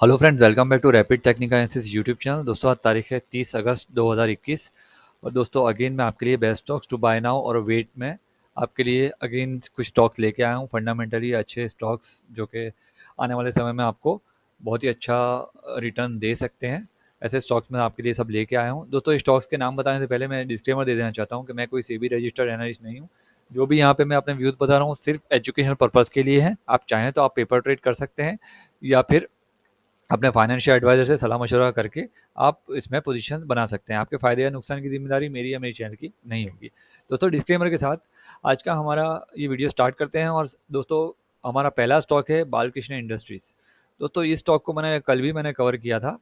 Hello friends, welcome back to rapid technical analysis YouTube channel. दोस्तों आज तारीख है 30 अगस्त 2021 और दोस्तों अगेन मैं आपके लिए best stocks to buy now और वेट में आपके लिए अगेन कुछ स्टॉक्स लेके आया हूँ। फंडामेंटली अच्छे स्टॉक्स जो कि आने वाले समय में आपको बहुत ही अच्छा रिटर्न दे सकते हैं। ऐसे स्टॉक्स मैं आपके लिए सब लेके आया हूँ। दोस्तों स्टॉक्स के नाम बताने से पहले मैं डिस्क्लेमर दे देना चाहता हूँ कि मैं कोई सेबी रजिस्टर्ड एनालिस्ट नहीं हूँ। जो भी यहाँ पे मैं अपने व्यूज़ बता रहा हूँ सिर्फ एजुकेशनल पर्पज़ के लिए है। आप चाहें तो आप पेपर ट्रेड कर सकते हैं या फिर अपने फाइनेंशियल एडवाइजर से सलाह मशवरा करके आप इसमें पोजीशन बना सकते हैं। आपके फायदे या नुकसान की जिम्मेदारी मेरी या मेरी चैनल की नहीं होगी। दोस्तों डिस्क्लेमर के साथ आज का हमारा ये वीडियो स्टार्ट करते हैं। और दोस्तों हमारा पहला स्टॉक है बालकृष्ण इंडस्ट्रीज। दोस्तों इस स्टॉक को मैंने कवर किया था।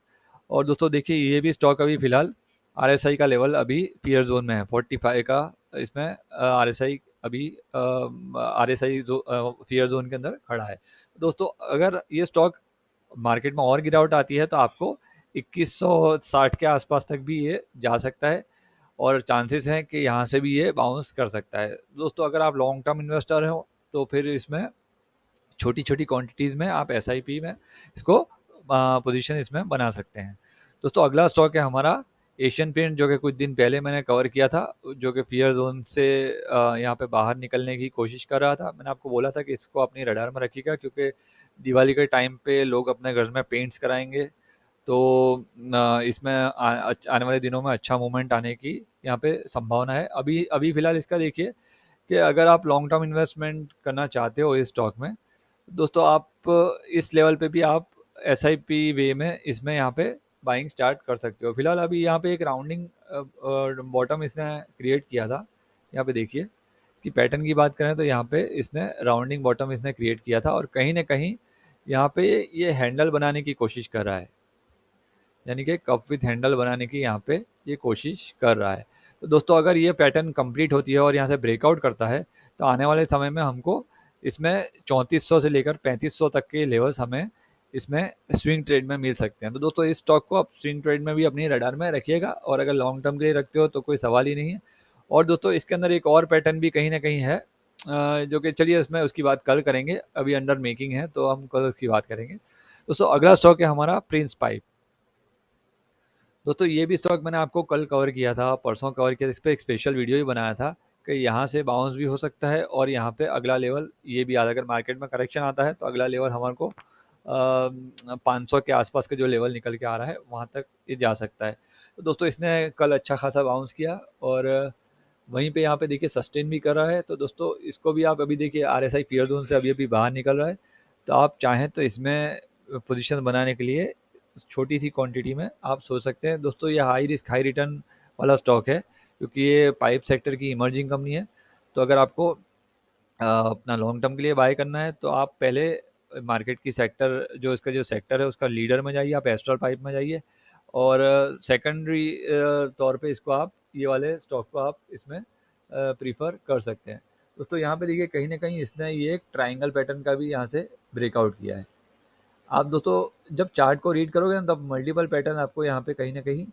और दोस्तों देखिए ये भी स्टॉक अभी फिलहाल RSI का लेवल अभी फियर जोन में है 45 का। इसमें RSI अभी RSI फियर जोन के अंदर खड़ा है। दोस्तों अगर ये स्टॉक मार्केट में और गिरावट आती है तो आपको 2160 के आसपास तक भी ये जा सकता है और चांसेस हैं कि यहाँ से भी ये बाउंस कर सकता है। दोस्तों अगर आप लॉन्ग टर्म इन्वेस्टर हो तो फिर इसमें छोटी छोटी क्वांटिटीज़ में आप SIP में इसको पोजीशन इसमें बना सकते हैं। दोस्तों अगला स्टॉक है हमारा एशियन पेंट, जो कि कुछ दिन पहले मैंने कवर किया था, जो कि फियर जोन से यहाँ पे बाहर निकलने की कोशिश कर रहा था। मैंने आपको बोला था कि इसको अपनी रडार में रखिएगा क्योंकि दिवाली के टाइम पे लोग अपने घर में पेंट्स कराएंगे। तो इसमें आने वाले दिनों में अच्छा मूवमेंट आने की यहाँ पे संभावना है। अभी अभी फिलहाल इसका देखिए कि अगर आप लॉन्ग टर्म इन्वेस्टमेंट करना चाहते हो इस स्टॉक में, दोस्तों आप इस लेवल पे भी आप SIP वे में इसमें यहाँ पे बाइंग स्टार्ट कर सकते हो। फिलहाल अभी यहाँ पे एक राउंडिंग बॉटम इसने क्रिएट किया था। यहाँ पे देखिए इसकी पैटर्न की बात करें तो यहाँ पे इसने राउंडिंग बॉटम इसने क्रिएट किया था और कहीं ना कहीं यहाँ पे ये हैंडल बनाने की कोशिश कर रहा है, यानी कि कप विथ हैंडल बनाने की यहाँ पे ये कोशिश कर रहा है। तो दोस्तों अगर ये पैटर्न कंप्लीट होती है और यहाँ से ब्रेकआउट करता है तो आने वाले समय में हमको इसमें 3400 से लेकर 3500 तक के लेवल्स हमें इसमें स्विंग ट्रेड में मिल सकते हैं। तो दोस्तों इस स्टॉक को आप स्विंग ट्रेड में भी अपनी रडार में रखिएगा और अगर लॉन्ग टर्म के लिए रखते हो तो कोई सवाल ही नहीं है। और दोस्तों इसके अंदर एक और पैटर्न भी कहीं ना कहीं है, जो कि चलिए इसमें उसकी बात कल करेंगे, अभी अंडर मेकिंग है तो हम कल उसकी बात करेंगे। दोस्तों अगला स्टॉक है हमारा प्रिंस पाइप। दोस्तों ये भी स्टॉक मैंने आपको कल कवर किया था, परसों कवर किया था, इस पर एक स्पेशल वीडियो ही बनाया था कि यहाँ से बाउंस भी हो सकता है और यहाँ पे अगला लेवल ये भी आता है। अगर मार्केट में करेक्शन आता है तो अगला लेवल हमारे को 500 के आसपास का जो लेवल निकल के आ रहा है वहाँ तक ये जा सकता है। तो दोस्तों इसने कल अच्छा खासा बाउंस किया और वहीं पे यहाँ पे देखिए सस्टेन भी कर रहा है। तो दोस्तों इसको भी आप अभी देखिए RSI फियर जोन से अभी अभी बाहर निकल रहा है। तो आप चाहें तो इसमें पोजीशन बनाने के लिए छोटी सी क्वांटिटी में आप सोच सकते हैं। दोस्तों ये हाई रिस्क हाई रिटर्न वाला स्टॉक है क्योंकि ये पाइप सेक्टर की इमर्जिंग कंपनी है। तो अगर आपको अपना लॉन्ग टर्म के लिए बाय करना है तो आप पहले मार्केट की सेक्टर जो इसका जो सेक्टर है उसका लीडर में जाइए, आप एस्ट्रल पाइप में जाइए और सेकेंडरी तौर पे इसको आप ये वाले स्टॉक को आप इसमें प्रीफर कर सकते हैं। दोस्तों यहाँ पे देखिए कहीं ना कहीं इसने ये एक ट्राइंगल पैटर्न का भी यहाँ से ब्रेकआउट किया है। आप दोस्तों जब चार्ट को रीड करोगे ना तब मल्टीपल पैटर्न आपको यहाँ पे कहीं ना कहीं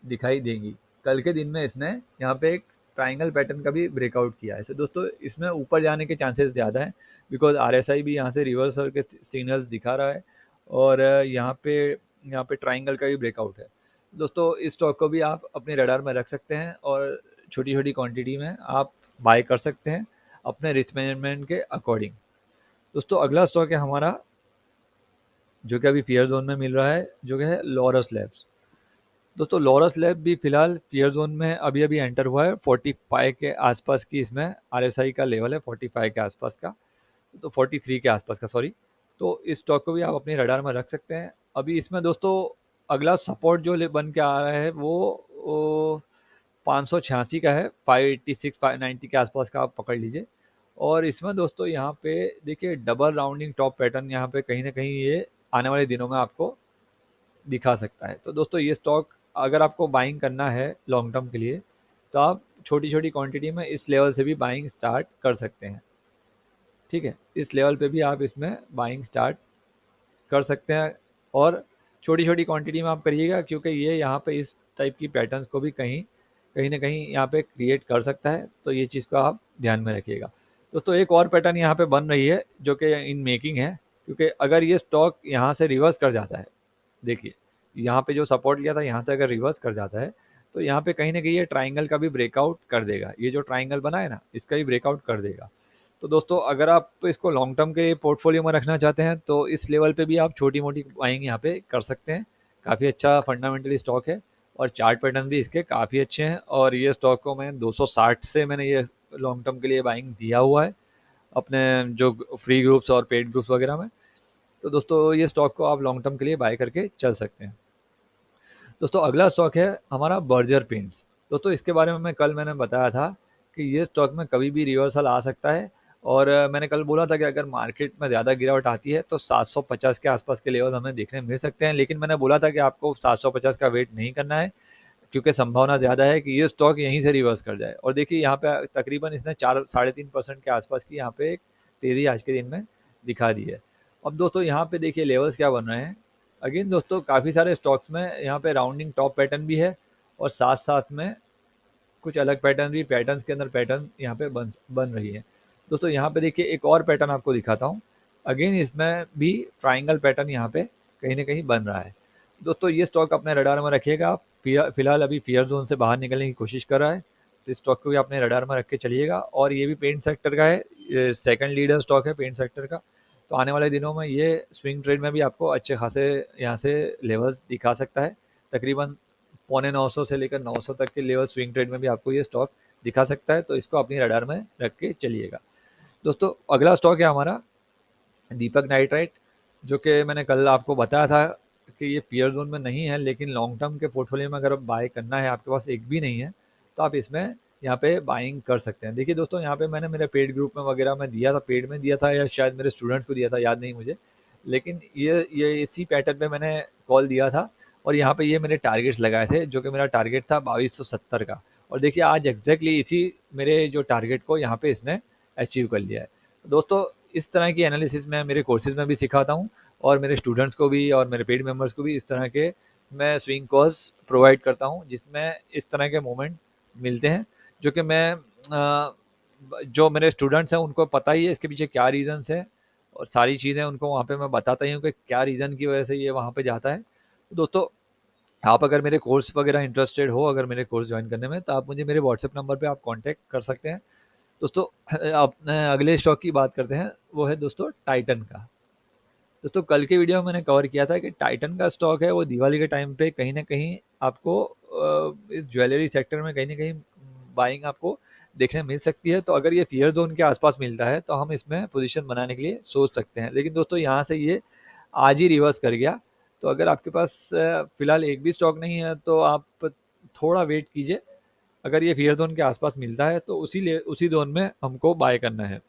दिखाई देंगी। कल के दिन में इसने यहाँ पे एक ट्राइंगल पैटर्न का भी ब्रेकआउट किया है। तो दोस्तों इसमें ऊपर जाने के चांसेस ज़्यादा हैं बिकॉज RSI भी यहाँ से रिवर्सल के सिग्नल्स दिखा रहा है और यहाँ पे ट्राइंगल का भी ब्रेकआउट है। दोस्तों इस स्टॉक को भी आप अपने रडार में रख सकते हैं और छोटी छोटी क्वांटिटी में आप बाय कर सकते हैं अपने रिस्क मैनेजमेंट के अकॉर्डिंग। दोस्तों अगला स्टॉक है हमारा जो कि अभी फियर जोन में मिल रहा है, जो कि है लॉरस लैब्स। दोस्तों लॉरस लैब भी फिलहाल फियर जोन में अभी अभी एंटर हुआ है। 45 के आसपास की इसमें RSI का लेवल है, 45 के आसपास का, तो 43 के आसपास का सॉरी। तो इस स्टॉक को भी आप अपने रडार में रख सकते हैं। अभी इसमें दोस्तों अगला सपोर्ट जो बन के आ रहा है वो 586 का है, 586 590 के आसपास का आप पकड़ लीजिए। और इसमें दोस्तों यहाँ पे देखिए डबल राउंडिंग टॉप पैटर्न यहाँ पे कहीं ना कहीं ये आने वाले दिनों में आपको दिखा सकता है। तो दोस्तों ये स्टॉक अगर आपको बाइंग करना है लॉन्ग टर्म के लिए तो आप छोटी छोटी क्वांटिटी में इस लेवल से भी बाइंग स्टार्ट कर सकते हैं। ठीक है, इस लेवल पे भी आप इसमें बाइंग स्टार्ट कर सकते हैं और छोटी छोटी क्वांटिटी में आप करिएगा क्योंकि ये यहाँ पे इस टाइप की पैटर्न्स को भी कहीं कहीं ना कहीं यहाँ पे क्रिएट कर सकता है। तो ये चीज़ को आप ध्यान में रखिएगा। दोस्तों एक और पैटर्न यहाँ पे बन रही है जो कि इन मेकिंग है, क्योंकि अगर ये स्टॉक यहाँ से रिवर्स कर जाता है देखिए यहाँ पे जो सपोर्ट लिया था यहाँ से अगर रिवर्स कर जाता है तो यहाँ पे कहीं ना कहीं ये ट्राइंगल का भी ब्रेकआउट कर देगा, ये जो ट्राइंगल बना है ना इसका भी ब्रेकआउट कर देगा। तो दोस्तों अगर आप इसको लॉन्ग टर्म के पोर्टफोलियो में रखना चाहते हैं तो इस लेवल पे भी आप छोटी मोटी बाइंग यहाँ पे कर सकते हैं। काफ़ी अच्छा फंडामेंटली स्टॉक है और चार्ट पैटर्न भी इसके काफ़ी अच्छे हैं, और ये स्टॉक को मैं 260 से मैंने ये लॉन्ग टर्म के लिए बाइंग दिया हुआ है अपने जो फ्री ग्रुप्स और पेड ग्रुप्स वगैरह में। तो दोस्तों ये स्टॉक को आप लॉन्ग टर्म के लिए बाय करके चल सकते हैं। दोस्तों अगला स्टॉक है हमारा बर्जर पेंट्स। दोस्तों इसके बारे में मैंने बताया था कि ये स्टॉक में कभी भी रिवर्सल आ सकता है, और मैंने कल बोला था कि अगर मार्केट में ज़्यादा गिरावट आती है तो 750 के आसपास के लेवल हमें देखने मिल सकते हैं, लेकिन मैंने बोला था कि आपको 750 का वेट नहीं करना है क्योंकि संभावना ज़्यादा है कि ये स्टॉक यहीं से रिवर्स कर जाए। और देखिए यहाँ पे तकरीबन इसने 4-3.5% के आसपास की यहाँ पे एक तेज़ी आज के दिन में दिखा दी है। अब दोस्तों यहाँ पे देखिए लेवल्स क्या बन रहे हैं। अगेन दोस्तों काफ़ी सारे स्टॉक्स में यहाँ पे राउंडिंग टॉप पैटर्न भी है, और साथ साथ में कुछ अलग पैटर्न भी, पैटर्न्स के अंदर पैटर्न यहाँ पे बन बन रही है। दोस्तों यहाँ पे देखिए एक और पैटर्न आपको दिखाता हूँ। अगेन इसमें भी ट्राइंगल पैटर्न यहाँ पे कहीं ना कहीं बन रहा है। दोस्तों ये स्टॉक अपने रडार में रखिएगा आप। फिलहाल अभी फियर जोन से बाहर निकलने की कोशिश कर रहा है, तो इस स्टॉक को भी अपने रडार में रख के चलिएगा। और ये भी पेंट सेक्टर का है, सेकंड लीडर स्टॉक है पेंट सेक्टर का। तो आने वाले दिनों में ये स्विंग ट्रेड में भी आपको अच्छे खासे यहाँ से लेवल्स दिखा सकता है। तकरीबन 850 से लेकर 900 तक के लेवल स्विंग ट्रेड में भी आपको ये स्टॉक दिखा सकता है, तो इसको अपनी रडार में रख के चलिएगा। दोस्तों अगला स्टॉक है हमारा दीपक नाइट्राइट, जो कि मैंने कल आपको बताया था कि ये पियर जोन में नहीं है, लेकिन लॉन्ग टर्म के पोर्टफोलियो में अगर बाय करना है, आपके पास एक भी नहीं है, तो आप इसमें यहाँ पे बाइंग कर सकते हैं। देखिए दोस्तों यहाँ पे मैंने मेरे पेड ग्रुप में वगैरह में दिया था, पेड में दिया था या शायद मेरे स्टूडेंट्स को दिया था, याद नहीं मुझे, लेकिन ये इसी पैटर्न पे मैंने कॉल दिया था और यहाँ पे ये मेरे टारगेट्स लगाए थे, जो कि मेरा टारगेट था 2270 का। और देखिए आज एग्जैक्टली इसी मेरे जो टारगेट को यहाँ पे इसने अचीव कर लिया है। दोस्तों इस तरह की एनालिसिस मैं मेरे कोर्सेज में भी सिखाता हूँ, और मेरे स्टूडेंट्स को भी और मेरे पेड मेंबर्स को भी इस तरह के मैं स्विंग कॉल्स प्रोवाइड करता हूँ, जिसमें इस तरह के मोमेंट मिलते हैं, जो कि जो मेरे स्टूडेंट्स हैं उनको पता ही है इसके पीछे क्या रीजंस है, और सारी चीज़ें उनको वहाँ पे मैं बताता ही हूँ कि क्या रीज़न की वजह से ये वहाँ पे जाता है। तो दोस्तों आप अगर मेरे कोर्स वगैरह इंटरेस्टेड हो, अगर मेरे कोर्स ज्वाइन करने में, तो आप मुझे मेरे व्हाट्सएप नंबर पे आप कांटेक्ट कर सकते हैं। दोस्तों अपने अगले स्टॉक की बात करते हैं, वो है दोस्तों टाइटन का। दोस्तों कल के वीडियो में मैंने कवर किया था कि टाइटन का स्टॉक है वो दिवाली के टाइम पे कहीं ना कहीं आपको इस ज्वेलरी सेक्टर में कहीं ना कहीं बाइंग आपको देखने मिल सकती है। तो अगर ये फियर जोन के आसपास मिलता है तो हम इसमें पोजीशन बनाने के लिए सोच सकते हैं, लेकिन दोस्तों यहाँ से ये आज ही रिवर्स कर गया। तो अगर आपके पास फिलहाल एक भी स्टॉक नहीं है तो आप थोड़ा वेट कीजिए। अगर ये फियर जोन के आसपास मिलता है तो उसी जोन में हमको बाय करना है,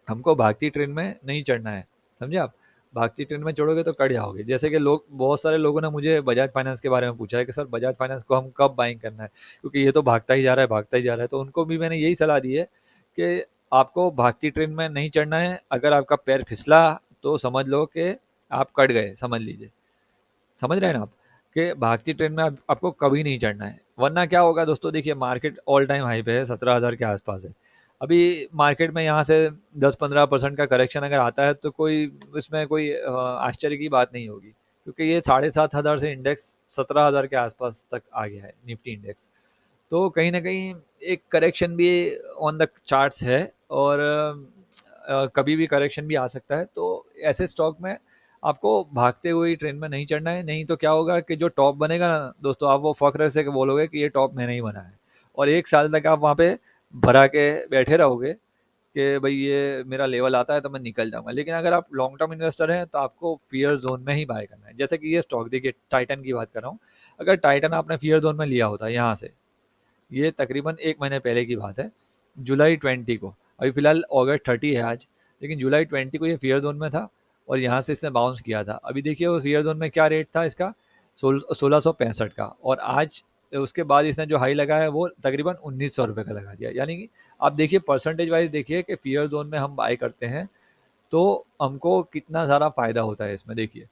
हमको भागती ट्रेन में नहीं चढ़ना है। समझे आप? भागती ट्रेन में चढ़ोगे तो कट जाओगे। जैसे कि लोग, बहुत सारे लोगों ने मुझे बजाज फाइनेंस के बारे में पूछा है कि सर बजाज फाइनेंस को हम कब बाइंग करना है, क्योंकि ये तो भागता ही जा रहा है, भागता ही जा रहा है। तो उनको भी मैंने यही सलाह दी है कि आपको भागती ट्रेन में नहीं चढ़ना है। अगर आपका पैर फिसला तो समझ लो कि आप कट गए, समझ लीजिए। समझ रहे हैं ना आप? कि भागती ट्रेन में आपको कभी नहीं चढ़ना है, वरना क्या होगा दोस्तों। देखिए मार्केट ऑल टाइम हाई पे है, 17,000 के आसपास है। अभी मार्केट में यहाँ से 10-15% का करेक्शन अगर आता है तो कोई इसमें कोई आश्चर्य की बात नहीं होगी, क्योंकि ये 7,500 से इंडेक्स 17,000 के आसपास तक आ गया है निफ्टी इंडेक्स। तो कहीं ना कहीं एक करेक्शन भी ऑन द चार्ट्स है, और कभी भी करेक्शन भी आ सकता है। तो ऐसे स्टॉक में आपको भागते हुए ट्रेन में नहीं चढ़ना है, नहीं तो क्या होगा कि जो टॉप बनेगा ना दोस्तों, आप वो फख्र से बोलोगे कि ये टॉप मैंने ही बना है, और 1 साल तक आप वहाँ पे भरा के बैठे रहोगे कि भाई ये मेरा लेवल आता है तो मैं निकल जाऊंगा। लेकिन अगर आप लॉन्ग टर्म इन्वेस्टर हैं तो आपको फियर जोन में ही बाय करना है। जैसे कि ये स्टॉक देखिए, टाइटन की बात कर रहा हूँ। अगर टाइटन आपने फियर जोन में लिया होता है यहाँ से, ये तकरीबन 1 महीने पहले की बात है, जुलाई 20 को। अभी फिलहाल अगस्त 30 है आज, लेकिन जुलाई 20 को ये फियर जोन में था और यहाँ से इसने बाउंस किया था। अभी देखिए वो फियर जोन में क्या रेट था इसका, 1665 का, और आज उसके बाद इसने जो हाई लगाया है वो तकरीबन 1900 रुपये का लगा दिया। यानी कि आप देखिए परसेंटेज वाइज देखिए कि फियर जोन में हम बाय करते हैं तो हमको कितना सारा फायदा होता है इसमें। देखिए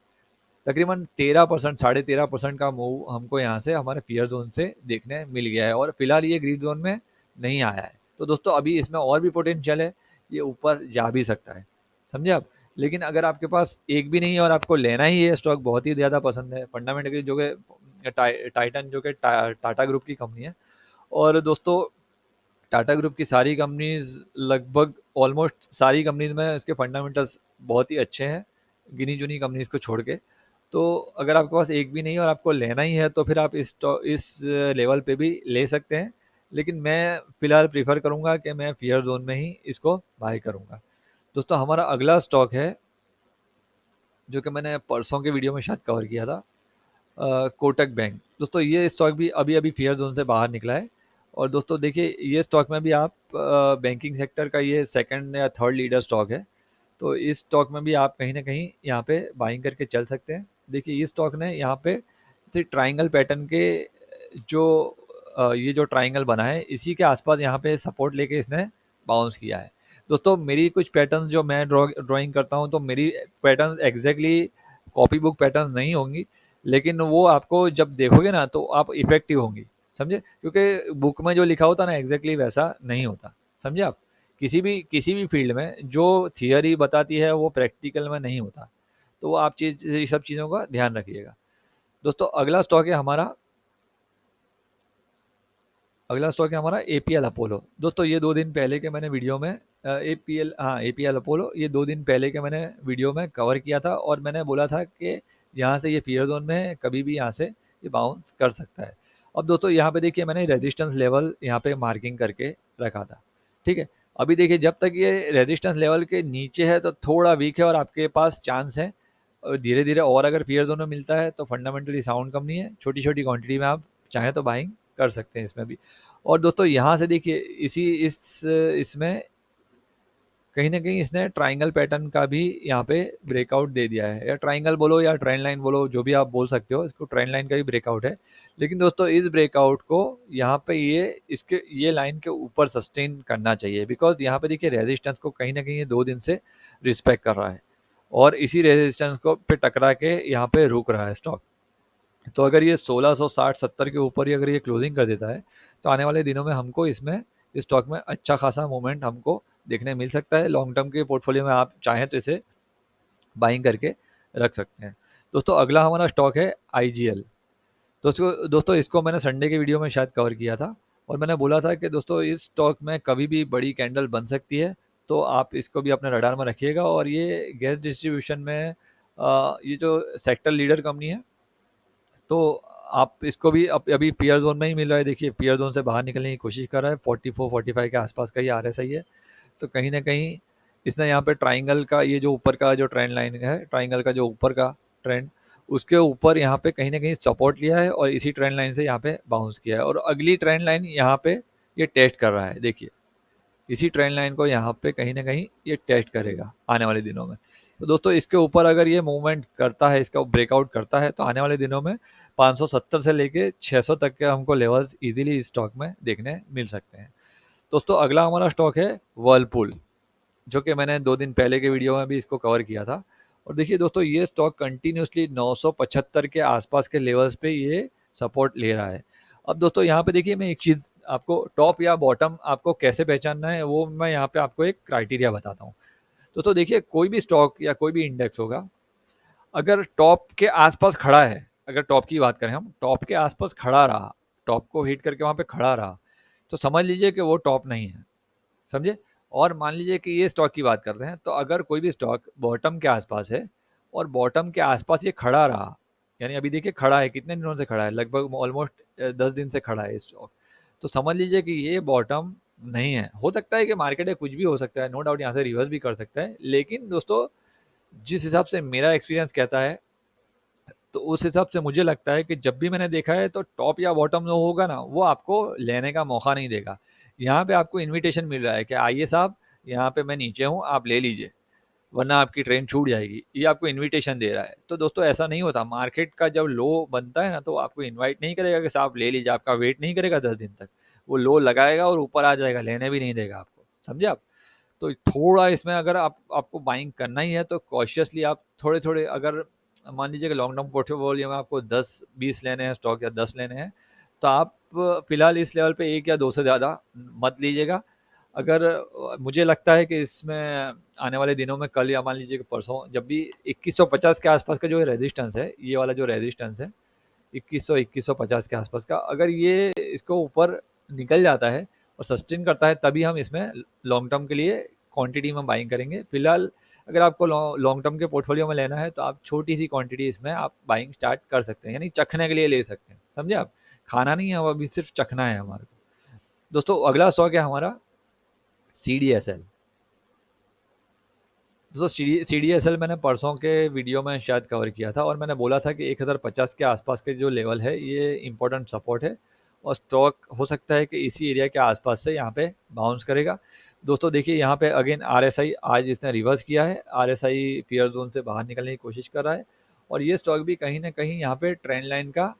तकरीबन 13%, 13.5% का मूव हमको यहाँ से हमारे पियर जोन से देखने मिल गया है, और फिलहाल ये ग्रीन जोन में नहीं आया है। तो दोस्तों अभी इसमें और भी पोटेंशियल है, ये ऊपर जा भी सकता है। समझे आप? लेकिन अगर आपके पास एक भी नहीं है और आपको लेना ही है स्टॉक, बहुत ही ज़्यादा पसंद है फंडामेंटली, जो कि टाइटन जो कि टाटा ग्रुप की कंपनी है। और दोस्तों टाटा ग्रुप की सारी कंपनीज, लगभग ऑलमोस्ट सारी कंपनीज में इसके फंडामेंटल्स बहुत ही अच्छे हैं, गिनी चुनी कंपनीज को छोड़ के। तो अगर आपके पास एक भी नहीं है और आपको लेना ही है तो फिर आप इस लेवल पे भी ले सकते हैं। लेकिन मैं फिलहाल प्रीफर करूंगा कि मैं फियर जोन में ही इसको बाय करूंगा। दोस्तों हमारा अगला स्टॉक है, जो कि मैंने परसों के वीडियो में शायद कवर किया था, कोटक बैंक। दोस्तों ये स्टॉक भी अभी अभी फेयर जोन से बाहर निकला है। और दोस्तों देखिए ये स्टॉक में भी आप बैंकिंग सेक्टर का ये सेकंड या थर्ड लीडर स्टॉक है। तो इस स्टॉक में भी आप कहीं ना कहीं यहाँ पे बाइंग करके चल सकते हैं। देखिए ये स्टॉक ने यहाँ पे ट्राइंगल पैटर्न के जो ये जो ट्राइंगल बना है इसी के आसपास यहाँ पे सपोर्ट लेके इसने बाउंस किया है। दोस्तों मेरी कुछ पैटर्न जो मैं ड्राइंग करता हूँ, तो मेरी pattern exactly copy book pattern नहीं होंगी, लेकिन वो आपको जब देखोगे ना तो आप इफेक्टिव होंगी, समझे? क्योंकि बुक में जो लिखा होता है ना एग्जैक्टली वैसा नहीं होता, समझे आप? किसी भी फील्ड में जो थियरी बताती है वो प्रैक्टिकल में नहीं होता। तो वो आप ये सब चीज़ों का ध्यान रखिएगा। दोस्तों अगला स्टॉक है हमारा एपीएल अपोलो। दोस्तों ये 2 दिन पहले के मैंने वीडियो में एपीएल अपोलो ये 2 दिन पहले के मैंने वीडियो में कवर किया था, और मैंने बोला था कि यहाँ से ये फियर जोन में है, कभी भी यहाँ से ये बाउंस कर सकता है। अब दोस्तों यहाँ पे देखिए मैंने रेजिस्टेंस लेवल यहाँ पे मार्किंग करके रखा था, ठीक है। अभी देखिए जब तक ये रेजिस्टेंस लेवल के नीचे है तो थोड़ा वीक है और आपके पास चांस है। और धीरे धीरे और अगर फियर जोन में मिलता है तो फंडामेंटली साउंड कंपनी है, छोटी छोटी क्वांटिटी में आप चाहें तो बाइंग कर सकते हैं इसमें भी। और दोस्तों यहाँ से देखिए इसमें कहीं ना कहीं इसने ट्राइंगल पैटर्न का भी यहाँ पे ब्रेकआउट दे दिया है, या ट्राइंगल बोलो या ट्रेंड लाइन बोलो, जो भी आप बोल सकते हो, इसको ट्रेंड लाइन का भी ब्रेकआउट है। लेकिन दोस्तों इस ब्रेकआउट को यहाँ पे ये लाइन के ऊपर सस्टेन करना चाहिए, बिकॉज यहाँ पे देखिए रेजिस्टेंस को कहीं ना कहीं ये 2 दिन से रिस्पेक्ट कर रहा है, और इसी रेजिस्टेंस को पे टकरा के यहाँ पे रुक रहा है स्टॉक। तो अगर ये 1660-70 के ऊपर ही अगर ये क्लोजिंग कर देता है तो आने वाले दिनों में हमको इसमें इस स्टॉक में अच्छा खासा मूवमेंट हमको देखने मिल सकता है। लॉन्ग टर्म के पोर्टफोलियो में आप चाहें तो इसे बाइंग करके रख सकते हैं। दोस्तों अगला हमारा स्टॉक है आईजीएल। दोस्तों इसको मैंने संडे के वीडियो में शायद कवर किया था, और मैंने बोला था कि दोस्तों इस स्टॉक में कभी भी बड़ी कैंडल बन सकती है, तो आप इसको भी अपने रडार में रखिएगा। और ये गैस डिस्ट्रीब्यूशन में ये जो सेक्टर लीडर कंपनी है, तो आप इसको भी अभी पीयर जोन में ही मिल रहा है। देखिए पीयर जोन से बाहर निकलने की कोशिश कर रहा है, 44-45 के आसपास का ये RSI है। तो कहीं ना कहीं इसने यहाँ पे ट्राइंगल का ये जो ऊपर का जो ट्रेंड लाइन है, ट्राइंगल का जो ऊपर का ट्रेंड, उसके ऊपर यहाँ पे कहीं ना कहीं सपोर्ट लिया है और इसी ट्रेंड लाइन से यहाँ पे बाउंस किया है, और अगली ट्रेंड लाइन यहाँ पे ये टेस्ट कर रहा है। देखिए इसी ट्रेंड लाइन को यहाँ पे कहीं ना कहीं ये टेस्ट करेगा आने वाले दिनों में। तो दोस्तों इसके ऊपर अगर ये मूवमेंट करता है, इसका ब्रेकआउट करता है, तो आने वाले दिनों में 570 से लेके 600 तक के हमको लेवल्स इजीली इस स्टॉक में देखने मिल सकते हैं। दोस्तों अगला हमारा स्टॉक है वर्लपूल, जो कि मैंने 2 दिन पहले के वीडियो में भी इसको कवर किया था। और देखिए दोस्तों ये स्टॉक कंटिन्यूसली 975 के आसपास के लेवल्स पे ये सपोर्ट ले रहा है। अब दोस्तों यहाँ पे देखिए मैं एक चीज़ आपको, टॉप या बॉटम आपको कैसे पहचानना है वो मैं यहाँ पे आपको एक क्राइटेरिया बताता हूँ। दोस्तों देखिए कोई भी स्टॉक या कोई भी इंडेक्स होगा, अगर टॉप के आसपास खड़ा है, अगर टॉप की बात करें, हम टॉप के आसपास खड़ा रहा, टॉप को हिट करके वहाँ पे खड़ा रहा, तो समझ लीजिए कि वो टॉप नहीं है, समझे? और मान लीजिए कि ये स्टॉक की बात करते हैं, तो अगर कोई भी स्टॉक बॉटम के आसपास है और बॉटम के आसपास ये खड़ा रहा, यानी अभी देखिए खड़ा है, कितने दिनों से खड़ा है, लगभग ऑलमोस्ट 10 दिन से खड़ा है ये स्टॉक, तो समझ लीजिए कि ये बॉटम नहीं है। हो सकता है कि मार्केट में कुछ भी हो सकता है, नो डाउट यहाँ से रिवर्स भी कर सकता है, लेकिन दोस्तों जिस हिसाब से मेरा एक्सपीरियंस कहता है, तो उस हिसाब से मुझे लगता है कि जब भी मैंने देखा है तो टॉप या बॉटम जो होगा ना वो आपको लेने का मौका नहीं देगा। यहाँ पे आपको इनविटेशन मिल रहा है कि आइए साहब, यहाँ पे मैं नीचे हूँ, आप ले लीजिए, वरना आपकी ट्रेन छूट जाएगी, ये आपको इनविटेशन दे रहा है। तो दोस्तों ऐसा नहीं होता, मार्केट का जब लो बनता है ना तो आपको इनवाइट नहीं करेगा कि साहब ले लीजिए, आपका वेट नहीं करेगा 10 दिन तक, वो लो लगाएगा और ऊपर आ जाएगा, लेने भी नहीं देगा आपको, समझे आप? तो थोड़ा इसमें अगर आपको बाइंग करना ही है तो कॉशियसली आप थोड़े थोड़े, अगर मान लीजिए कि लॉन्ग टर्म पोर्टफोलियो में आपको 10-20 लेने हैं स्टॉक या 10 लेने हैं, तो आप फिलहाल इस लेवल पे 1 या 2 से ज़्यादा मत लीजिएगा। अगर मुझे लगता है कि इसमें आने वाले दिनों में कल या मान लीजिए कि परसों जब भी 2150 के आसपास का जो रेजिस्टेंस है, ये वाला जो रेजिस्टेंस है 2150 के आसपास का, अगर ये इसको ऊपर निकल जाता है और सस्टेन करता है, तभी हम इसमें लॉन्ग टर्म के लिए क्वांटिटी में बाइंग करेंगे। फिलहाल अगर आपको लॉन्ग टर्म के पोर्टफोलियो में लेना है तो आप छोटी सी क्वांटिटी इसमें आप बाइंग स्टार्ट कर सकते हैं, यानी चखने के लिए ले सकते हैं, समझे आप। खाना नहीं है, अब अभी सिर्फ चखना है हमारे को। दोस्तों अगला स्टॉक है हमारा CDSL। दोस्तों CDSL मैंने परसों के वीडियो में शायद कवर किया था, और मैंने बोला था कि 1050 के आसपास के जो लेवल है ये इंपॉर्टेंट सपोर्ट है, और स्टॉक हो सकता है कि इसी एरिया के आसपास से यहाँ पे बाउंस करेगा। दोस्तों देखिए यहाँ पे अगेन RSI आज इसने रिवर्स किया है, RSI फियर जोन से बाहर निकलने की कोशिश कर रहा है, और ये स्टॉक भी कहीं ना कहीं यहाँ पे ट्रेंड लाइन का,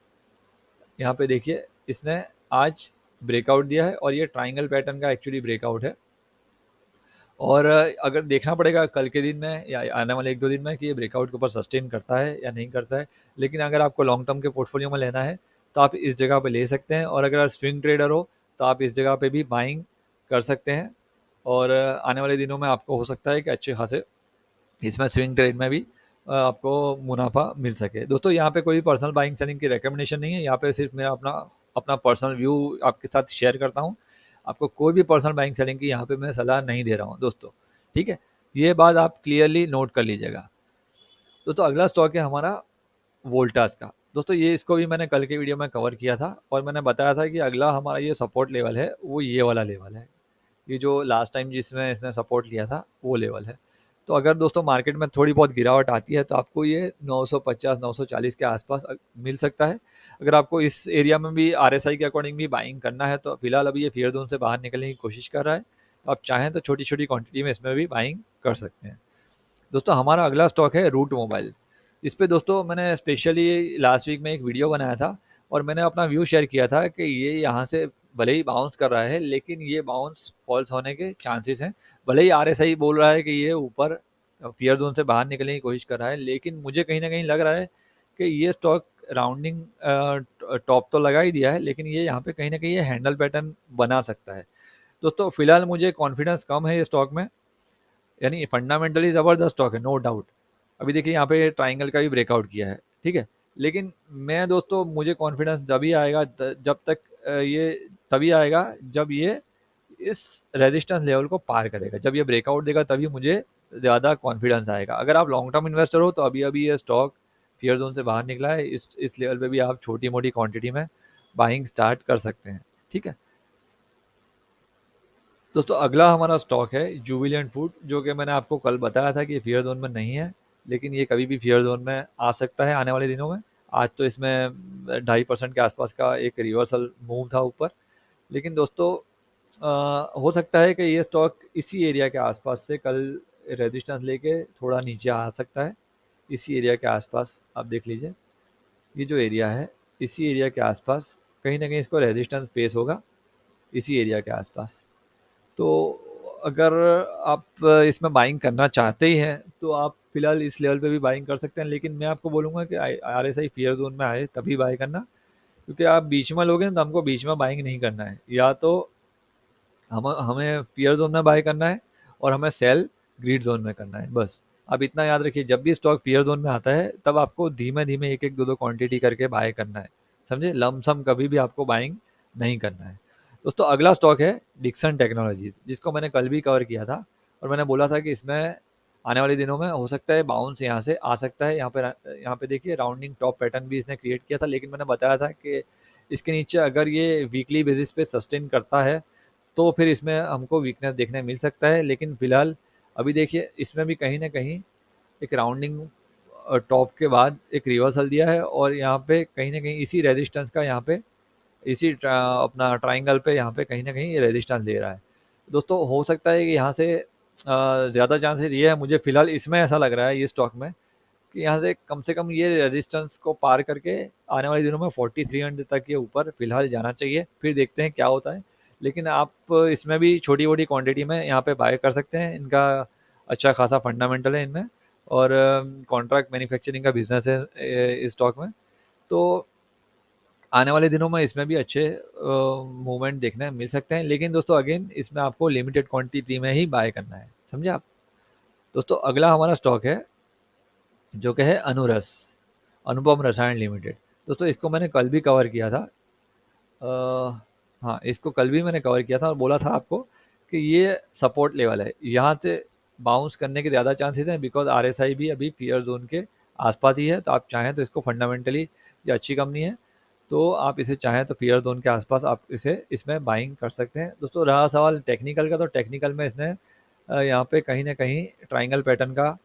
यहाँ पे देखिए इसने आज ब्रेकआउट दिया है, और ये ट्राइंगल पैटर्न का एक्चुअली ब्रेकआउट है। और अगर देखना पड़ेगा कल के दिन में या आने वाले 1-2 दिन में कि ये ब्रेकआउट के ऊपर सस्टेन करता है या नहीं करता है। लेकिन अगर आपको लॉन्ग टर्म के पोर्टफोलियो में लेना है तो आप इस जगह पे ले सकते हैं, और अगर आप स्विंग ट्रेडर हो तो आप इस जगह पे भी बाइंग कर सकते हैं, और आने वाले दिनों में आपको हो सकता है कि अच्छे खासे इसमें स्विंग ट्रेड में भी आपको मुनाफा मिल सके। दोस्तों यहाँ पे कोई पर्सनल बाइंग सेलिंग की रिकमेंडेशन नहीं है, यहाँ पे सिर्फ मेरा अपना अपना पर्सनल व्यू आपके साथ शेयर करता हूँ। आपको कोई भी पर्सनल बाइंग सेलिंग की यहाँ पे मैं सलाह नहीं दे रहा हूँ दोस्तों, ठीक है। ये बात आप क्लियरली नोट कर लीजिएगा। दोस्तों अगला स्टॉक है हमारा वोल्टास का। दोस्तों ये इसको भी मैंने कल के वीडियो में कवर किया था, और मैंने बताया था कि अगला हमारा ये सपोर्ट लेवल है वो ये वाला लेवल है, ये जो लास्ट टाइम जिसमें इसने सपोर्ट लिया था वो लेवल है। तो अगर दोस्तों मार्केट में थोड़ी बहुत गिरावट आती है तो आपको ये 950 940 के आसपास मिल सकता है। अगर आपको इस एरिया में भी RSI के अकॉर्डिंग भी बाइंग करना है तो फिलहाल अभी ये फियर जोन से बाहर निकलने की कोशिश कर रहा है, तो आप चाहें तो छोटी छोटी क्वांटिटी में इसमें भी बाइंग कर सकते हैं। दोस्तों हमारा अगला स्टॉक है रूट मोबाइल। इस पे दोस्तों मैंने स्पेशली लास्ट वीक में एक वीडियो बनाया था, और मैंने अपना व्यू शेयर किया था कि ये यहाँ से भले ही बाउंस कर रहा है, लेकिन ये बाउंस फॉल्स होने के चांसेस हैं। भले ही RSI बोल रहा है कि ये ऊपर फियर जोन से बाहर निकलने की कोशिश कर रहा है, लेकिन मुझे कहीं ना कहीं लग रहा है कि ये स्टॉक राउंडिंग टॉप तो लगा ही दिया है, लेकिन ये यहाँ पे कहीं ना कहीं ये हैंडल पैटर्न बना सकता है। दोस्तों फिलहाल मुझे कॉन्फिडेंस कम है ये स्टॉक में, यानी फंडामेंटली ज़बरदस्त स्टॉक है नो डाउट। अभी देखिए यहाँ पे ट्राइंगल का भी ब्रेकआउट किया है, ठीक है। लेकिन मैं दोस्तों मुझे कॉन्फिडेंस जब आएगा जब तक ये तभी आएगा जब ये इस रेजिस्टेंस लेवल को पार करेगा, जब ये ब्रेकआउट देगा तभी मुझे ज़्यादा कॉन्फिडेंस आएगा। अगर आप लॉन्ग टर्म इन्वेस्टर हो तो अभी अभी ये स्टॉक फियर जोन से बाहर निकला है, इस लेवल पे भी आप छोटी मोटी क्वांटिटी में बाइंग स्टार्ट कर सकते हैं, ठीक है। दोस्तों अगला हमारा स्टॉक है जुबिलेंट फूड, जो कि मैंने आपको कल बताया था कि फियर जोन में नहीं है, लेकिन ये कभी भी फियर जोन में आ सकता है आने वाले दिनों में। आज तो इसमें 2.5% के आसपास का एक रिवर्सल मूव था ऊपर, लेकिन दोस्तों हो सकता है कि ये स्टॉक इसी एरिया के आसपास से कल रेजिस्टेंस लेके थोड़ा नीचे आ सकता है। इसी एरिया के आसपास आप देख लीजिए, ये जो एरिया है इसी एरिया के आसपास कहीं ना कहीं इसको रेजिस्टेंस फेस होगा, इसी एरिया के आसपास। तो अगर आप इसमें बाइंग करना चाहते ही हैं तो आप फिलहाल इस लेवल पे भी बाइंग कर सकते हैं, लेकिन मैं आपको बोलूँगा कि RSI फियर जोन में आए तभी बाय करना, क्योंकि आप बीच में लोगे ना तो हमको बीच में बाइंग नहीं करना है। या तो हमें फियर जोन में बाय करना है, और हमें सेल ग्रीड जोन में करना है, बस। आप इतना याद रखिए, जब भी स्टॉक फियर जोन में आता है तब आपको धीमे धीमे एक एक दो दो क्वांटिटी करके बाय करना है, समझे। लमसम कभी भी आपको बाइंग नहीं करना है। दोस्तों अगला स्टॉक है डिक्सन टेक्नोलॉजीज, जिसको मैंने कल भी कवर किया था, और मैंने बोला था कि इसमें आने वाले दिनों में हो सकता है बाउंस यहाँ से आ सकता है। यहाँ पे देखिए राउंडिंग टॉप पैटर्न भी इसने क्रिएट किया था, लेकिन मैंने बताया था कि इसके नीचे अगर ये वीकली बेसिस पे सस्टेन करता है तो फिर इसमें हमको वीकनेस देखने मिल सकता है। लेकिन फिलहाल अभी देखिए इसमें भी कहीं ना कहीं एक राउंडिंग टॉप के बाद एक रिवर्सल दिया है, और यहाँ पे कहीं ना कहीं इसी रेजिस्टेंस का यहाँ पे इसी अपना ट्राइंगल पे यहाँ पे कहीं ना कहीं ये रेजिस्टेंस दे रहा है। दोस्तों हो सकता है कि यहाँ से ज़्यादा चांसेस ये है, मुझे फिलहाल इसमें ऐसा लग रहा है ये स्टॉक में कि यहाँ से कम ये रेजिस्टेंस को पार करके आने वाले दिनों में 4300 तक ये ऊपर फिलहाल जाना चाहिए, फिर देखते हैं क्या होता है। लेकिन आप इसमें भी छोटी मोटी क्वांटिटी में यहाँ पे बाय कर सकते हैं, इनका अच्छा खासा फंडामेंटल है इनमें, और कॉन्ट्रैक्ट मैन्युफैक्चरिंग का बिजनेस है इस स्टॉक में। तो आने वाले दिनों में इसमें भी अच्छे मूवमेंट देखने मिल सकते हैं, लेकिन दोस्तों अगेन इसमें आपको लिमिटेड क्वांटिटी में ही बाय करना है, समझे आप। दोस्तों अगला हमारा स्टॉक है जो कि है अनुरस, अनुपम रसायन लिमिटेड। दोस्तों इसको मैंने कल भी कवर किया था। हाँ, इसको कल भी मैंने कवर किया था और बोला था आपको कि ये सपोर्ट लेवल है, यहाँ से बाउंस करने के ज़्यादा चांसेस हैं, बिकॉज आरएसआई भी अभी फियर जोन के आसपास ही है। तो आप चाहें तो इसको फंडामेंटली ये अच्छी कंपनी है, तो आप इसे चाहें तो फियर जोन के आसपास आप इसे इसमें बाइंग कर सकते हैं। दोस्तों रहा सवाल टेक्निकल का, तो टेक्निकल में इसने यहाँ पे कहीं ना कहीं ट्राइंगल पैटर्न का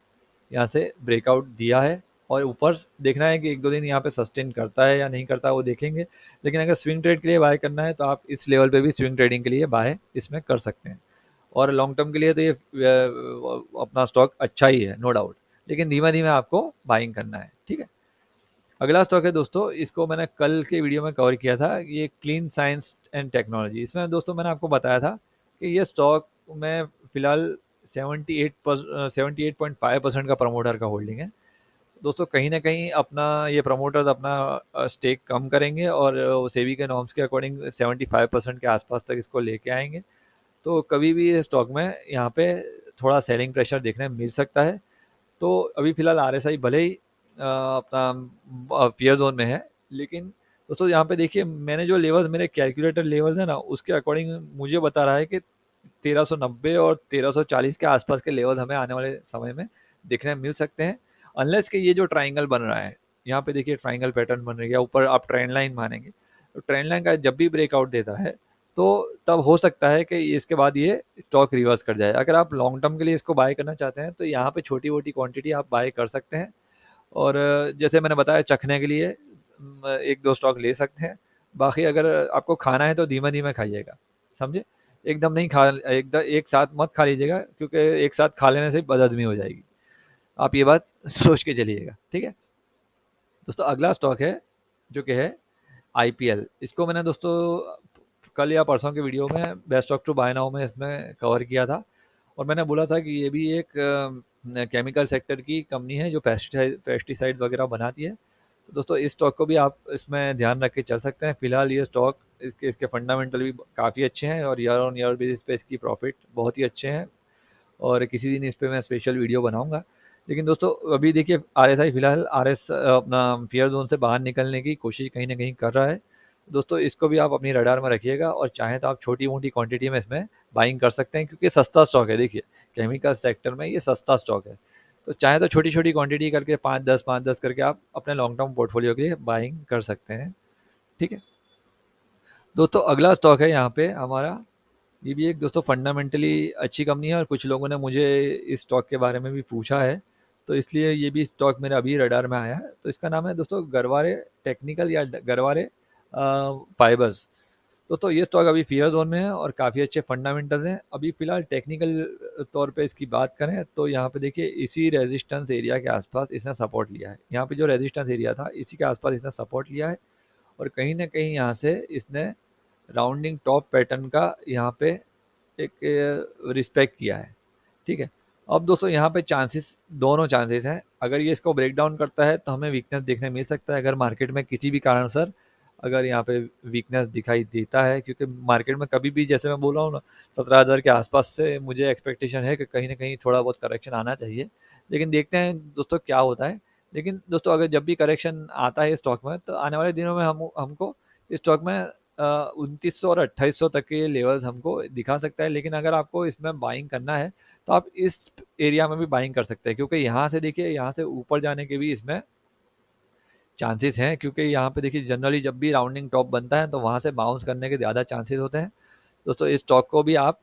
यहाँ से ब्रेकआउट दिया है, और ऊपर देखना है कि एक दो दिन यहाँ पे सस्टेन करता है या नहीं करता है, वो देखेंगे। लेकिन अगर स्विंग ट्रेड के लिए बाय करना है तो आप इस लेवल पे भी स्विंग ट्रेडिंग के लिए बाय इसमें कर सकते हैं। और लॉन्ग टर्म के लिए तो ये अपना स्टॉक अच्छा ही है, नो डाउट, लेकिन धीमे धीमे आपको बाइंग करना है, ठीक है। अगला स्टॉक है दोस्तों, इसको मैंने कल के वीडियो में कवर किया था, ये क्लीन साइंस एंड टेक्नोलॉजी। इसमें दोस्तों मैंने आपको बताया था कि ये स्टॉक में फिलहाल 78.5% का प्रमोटर का होल्डिंग है। दोस्तों कहीं ना कहीं अपना ये प्रमोटर्स अपना स्टेक कम करेंगे और सेबी के नॉर्म्स के अकॉर्डिंग 75% के आसपास तक इसको लेके आएंगे। तो कभी भी स्टॉक में यहाँ पे थोड़ा सेलिंग प्रेशर देखने में मिल सकता है। तो अभी फिलहाल आरएसआई भले ही अपना पीयर जोन में है, लेकिन दोस्तों यहाँ पे देखिए मैंने जो लेवल्स, मेरे कैलकुलेटर लेवल्स है ना, उसके अकॉर्डिंग मुझे बता रहा है कि 1390 और 1340 के आसपास के लेवल्स हमें आने वाले समय में देखने में मिल सकते हैं। अनलेस कि ये जो ट्राइंगल बन रहा है, यहाँ पे देखिए ट्राइंगल पैटर्न बन रही है, ऊपर आप ट्रेंड लाइन मानेंगे, तो ट्रेंड लाइन का जब भी ब्रेकआउट देता है तो तब हो सकता है कि इसके बाद ये स्टॉक रिवर्स कर जाए। अगर आप लॉन्ग टर्म के लिए इसको बाय करना चाहते हैं तो यहाँ पे छोटी मोटी क्वांटिटी आप बाय कर सकते हैं। और जैसे मैंने बताया चखने के लिए एक दो स्टॉक ले सकते हैं। बाकी अगर आपको खाना है तो धीमे धीमे खाइएगा, समझे। एकदम नहीं खा, एकदम एक साथ मत खा लीजिएगा, क्योंकि एक साथ खा लेने से बदहजमी हो जाएगी। आप ये बात सोच के चलिएगा, ठीक है। दोस्तों अगला स्टॉक है जो कि है आईपीएल। इसको मैंने दोस्तों कल या परसों के वीडियो में best stock to buy now में इसमें कवर किया था, और मैंने बोला था कि ये भी एक केमिकल सेक्टर की कंपनी है जो पेस्टिसाइड वगैरह बनाती है। तो दोस्तों इस स्टॉक को भी आप इसमें ध्यान रख के चल सकते हैं। फिलहाल ये स्टॉक इसके फंडामेंटल भी काफ़ी अच्छे हैं और ईयर ऑन ईयर बेसिस पे इसकी प्रॉफिट बहुत ही अच्छे हैं, और किसी दिन इस पर मैं स्पेशल वीडियो बनाऊंगा। लेकिन दोस्तों अभी देखिए आरएसआई फिलहाल आरएस अपना फियर जोन से बाहर निकलने की कोशिश कहीं ना कहीं कर रहा है। दोस्तों इसको भी आप अपनी रडार में रखिएगा, और चाहें तो आप छोटी मोटी क्वांटिटी में इसमें बाइंग कर सकते हैं, क्योंकि सस्ता स्टॉक है। देखिए केमिकल सेक्टर में ये सस्ता स्टॉक है, तो चाहे तो छोटी छोटी क्वांटिटी करके 5-10 करके आप अपने लॉन्ग टर्म पोर्टफोलियो के लिए बाइंग कर सकते हैं, ठीक है। दोस्तों अगला स्टॉक है यहाँ पे हमारा, ये भी एक दोस्तों फंडामेंटली अच्छी कंपनी है, और कुछ लोगों ने मुझे इस स्टॉक के बारे में भी पूछा है, तो इसलिए ये भी स्टॉक मेरा अभी रडार में आया है। तो इसका नाम है दोस्तों गरवारे टेक्निकल या गरवारे फाइबर्स। दोस्तों ये स्टॉक अभी फियर जोन में है और काफ़ी अच्छे फंडामेंटल्स हैं। अभी फिलहाल टेक्निकल तौर पे इसकी बात करें तो यहाँ पे देखिए इसी रेजिस्टेंस एरिया के आसपास इसने सपोर्ट लिया है। यहाँ पे जो रेजिस्टेंस एरिया था इसी के आसपास इसने सपोर्ट लिया है, और कहीं ना कहीं यहाँ से इसने राउंडिंग टॉप पैटर्न का यहाँ पे एक रिस्पेक्ट किया है, ठीक है। अब दोस्तों यहाँ पे चांसेस, दोनों चांसेस हैं। अगर ये इसको ब्रेक डाउन करता है तो हमें वीकनेस देखने मिल सकता है। अगर मार्केट में किसी भी कारण सर अगर यहाँ पे वीकनेस दिखाई देता है, क्योंकि मार्केट में कभी भी जैसे मैं बोल रहा हूँ ना 17,000 के आसपास से मुझे एक्सपेक्टेशन है कि कहीं ना कहीं थोड़ा बहुत करेक्शन आना चाहिए, लेकिन देखते हैं दोस्तों क्या होता है। लेकिन दोस्तों अगर जब भी करेक्शन आता है स्टॉक में तो आने वाले दिनों में हमको स्टॉक में 2900 और 2800 तक के लेवल्स हमको दिखा सकता है। लेकिन अगर आपको इसमें बाइंग करना है तो आप इस एरिया में भी बाइंग कर सकते हैं, क्योंकि यहाँ से देखिए यहाँ से ऊपर जाने के भी इसमें चांसेस हैं, क्योंकि यहाँ पे देखिए जनरली जब भी राउंडिंग टॉप बनता है तो वहाँ से बाउंस करने के ज़्यादा चांसेस होते हैं। दोस्तों इस स्टॉक को भी आप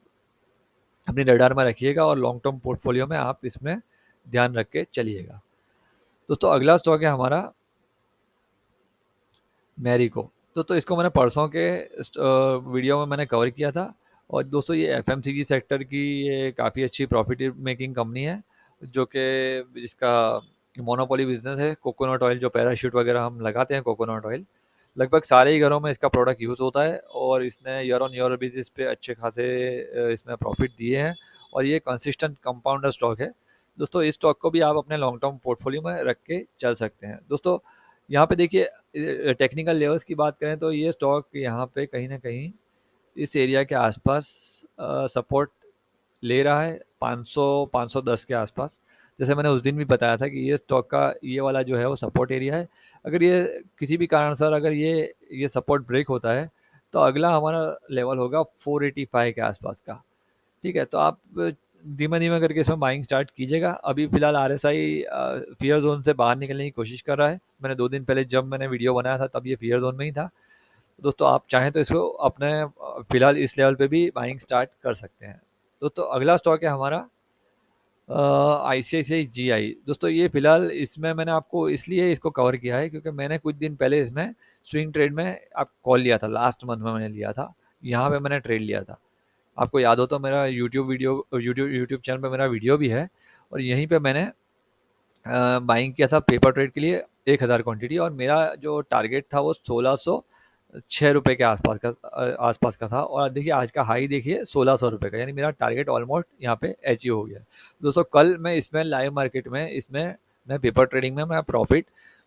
अपनी रडार में रखिएगा और लॉन्ग टर्म पोर्टफोलियो में आप इसमें ध्यान रख के चलिएगा। दोस्तों अगला स्टॉक है हमारा मैरिको। दोस्तों इसको मैंने परसों के वीडियो में मैंने कवर किया था, और दोस्तों ये एफएमसीजी सेक्टर की ये काफ़ी अच्छी प्रॉफिट मेकिंग कंपनी है, जो कि जिसका मोनोपोली बिजनेस है। कोकोनट ऑयल जो पैराशूट वगैरह हम लगाते हैं, कोकोनट ऑयल लगभग सारे ही घरों में इसका प्रोडक्ट यूज़ होता है, और इसने ईयर ऑन ईयर बेसिस पे अच्छे खासे इसमें प्रॉफिट दिए हैं, और ये कंसिस्टेंट कंपाउंडर स्टॉक है। दोस्तों इस स्टॉक को भी आप अपने लॉन्ग टर्म पोर्टफोलियो में रख के चल सकते हैं। दोस्तों यहाँ पे देखिए टेक्निकल लेवल्स की बात करें तो ये स्टॉक यहाँ पे कहीं ना कहीं इस एरिया के आसपास सपोर्ट ले रहा है 500 510 के आसपास। जैसे मैंने उस दिन भी बताया था कि ये स्टॉक का ये वाला जो है वो सपोर्ट एरिया है। अगर ये किसी भी कारण सर अगर ये सपोर्ट ब्रेक होता है तो अगला हमारा लेवल होगा 485 के आसपास का। ठीक है, तो आप धीमा-धीमा करके इसमें बाइंग स्टार्ट कीजिएगा। अभी फ़िलहाल आरएसआई फ़ियर ज़ोन से बाहर निकलने की कोशिश कर रहा है। मैंने 2 दिन पहले जब मैंने वीडियो बनाया था तब ये फ़ियर ज़ोन में ही था। तो दोस्तों आप चाहें तो इसको अपने फ़िलहाल इस लेवल पे भी बाइंग स्टार्ट कर सकते हैं। दोस्तों अगला स्टॉक है हमारा आईसीआईसीआई जीआई। दोस्तों ये फ़िलहाल इसमें मैंने आपको इसलिए इसको कवर किया है क्योंकि मैंने कुछ दिन पहले इसमें स्विंग ट्रेड में आप कॉल लिया था, लास्ट मंथ में मैंने लिया था। यहाँ पे मैंने ट्रेड लिया था। आपको याद हो तो मेरा यूट्यूब चैनल पे मेरा वीडियो भी है और यहीं पे मैंने बाइंग किया था पेपर ट्रेड के लिए 1000 क्वांटिटी और मेरा जो टारगेट था वो 1606 रुपये के आसपास का था और देखिए आज का हाई देखिए 1600 रुपये का, यानी मेरा टारगेट ऑलमोस्ट यहाँ पे अचीव हो गया। दोस्तों कल मैं इसमें लाइव मार्केट में इसमें मैं पेपर ट्रेडिंग में मैं प्रॉफिट